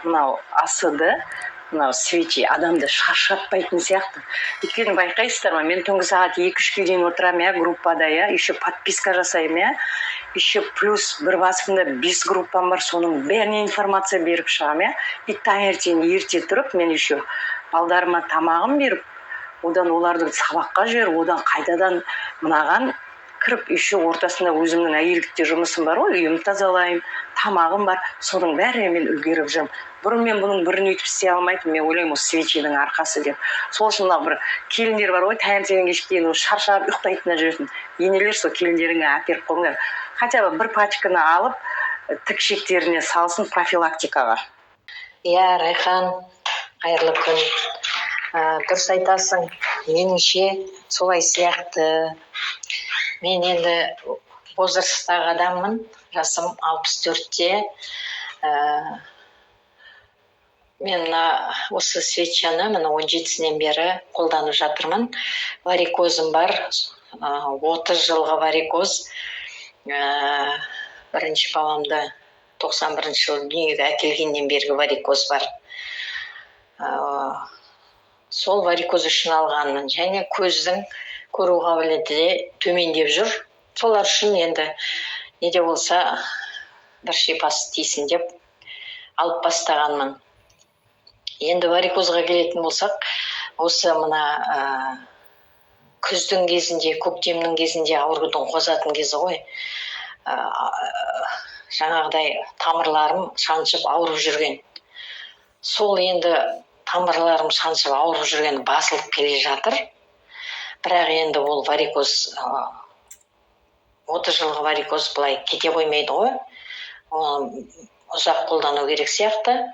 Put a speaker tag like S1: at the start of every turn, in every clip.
S1: мынау асыды, мынау свечи адамды шаршатпайтын сияқты. Өйткені байқайсыздар ма, мен түнгі сағат 2-3-ге дейін отырамын, группада, еще подписка жасаймын, еще плюс бір басымда 5 группам бар, соның бәріне информация беріп шығамын, и таңертең ерте тұрып, мен еще балдарыма тамағын беріп, одан оларды сабаққа жіберіп, одан қайтадан мынаған кіріп, еще ортасында өзімнің әйелдікте жұмысым бар ғой, үйімді тазалаймын, тамағым бар, соның бәріне мен үлгеріп жүрмін. Бұрын мен бұның бірін өйтіп істей алмайтын, мен ойлаймын, осы свечидің арқасы деп. Сол үшін бір келіндер бар ғой, таңертеңнен кешке дейін шаршап ұйықтайтын жүретін. Енелер сол келіндеріңе әперіп қойыңдар. Хотя бы бір пачканы алып, тікшектеріне салсын профилактикаға.
S2: Иә, Райхан, қайырлы күн. Дұрыс айтасың. Меніңше солай сияқты. Мен енді возрасттағы адаммын, жасым 64-те. Мен осы свечаны 17-сінен бері қолданып жатырмын. Варикозым бар, 30 жылғы варикоз. Бірінші баламды 91 жылы дүниеге әкелгеннен бергі варикоз бар. Сол варикоз үшін алғанмын. Және көздің көру қабілеті де төмендеп жүр. Солар үшін енді неде болса бір шипасы тисін деп алып бастағанмын. Енді варикозға келетін болсақ, осы мына күздің кезінде, көктемнің кезінде аурудың қозатын кезі ғой. Жаңағыдай тамырларым шаншып ауырып жүрген. Сол енді тамырларым шаншып ауырып жүрген басылып келе жатыр. Бірақ енді ол варикоз, 30 жылғы варикоз былай кете қоймайды ғой. Ұзақ қолдану керек сияқты.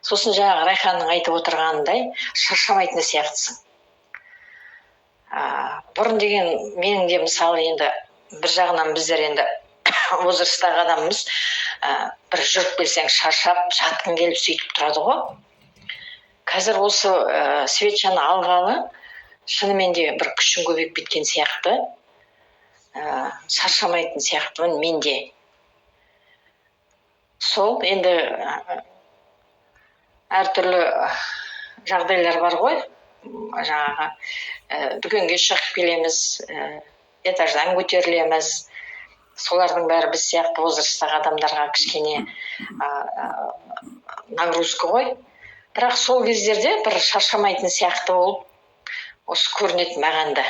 S2: Сосын жаңағы Райханның айтып отырғанындай шаршамайтын сияқтысың. Бұрын деген менің де мысалы енді бір жағынан біздер енді возрасттағы адамымыз, бір жүріп келсең шаршап, жатқың келіп сөйтіп тұрады ғой. Қазір осы свечаны алғалы шынымен де бір күшім көбейіп кеткен сияқты. Шаршамайтын сияқтымын мен де. Сол енді әртүрлі жағдайлар бар ғой. Жаңағы дүкенге шығып келеміз, этаждан көтерілеміз. Солардың бәрі біз сияқты возрасттағы адамдарға кішкене нагрузка ғой. Бірақ сол кездерде бір шаршамайтын сияқты болып осы көрінеді маған да.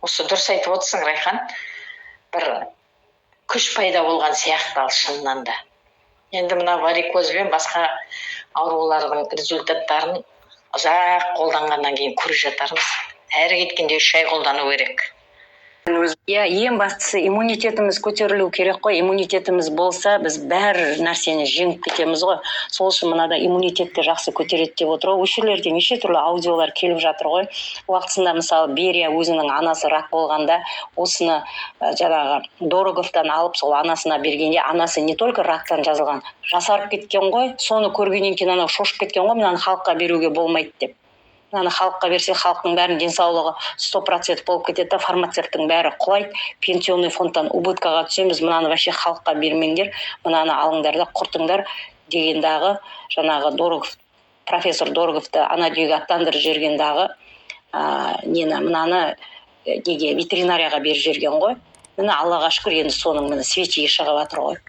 S2: Осы дұрыс айтып отырсың, Райхан. Бір күш пайда болған сияқты ал шынынан да. Енді мына варикоз бен басқа аурулардың результаттарын ұзақ қолданғаннан кейін көріп жатармыз. Әрі кеткенде 3 ай қолдану керек.
S1: Иә, ең бастысы иммунитетіміз көтерілу керек қой. Иммунитетіміз болса, біз бәр нәрсені жеңіп кетеміз ғой. Сол үшін мынада иммунитетті жақсы көтереді деп отыр ғой. Осы жерлерде неше түрлі аудиолар келіп жатыр ғой. Уақытысында мысалы Берия өзінің анасы рак болғанда, осыны жаңағы Дороговтан алып сол анасына бергенде, анасы не только рактан жазылған, жасарып кеткен ғой. Соны көргеннен кейін анау шошып кеткен ғой, мынаны халыққа беруге болмайды деп. Мынаны халыққа берсе, халықтың бәрінің денсаулығы 100% болып кетеді, фармацевттің бәрі құлайды, пенсионный фондтан убыткаға түсеміз, мынаны вообще халыққа бермеңдер, мынаны алыңдар да құртыңдар дегендағы жаңағы Дорогов, профессор Дороговты ана дүниеге аттандырып жібергендағы мынаны ветеринарияға беріп жіберген ғой. Міне Аллаға шүкір, енді соның свечиге шығып жатыр ғой.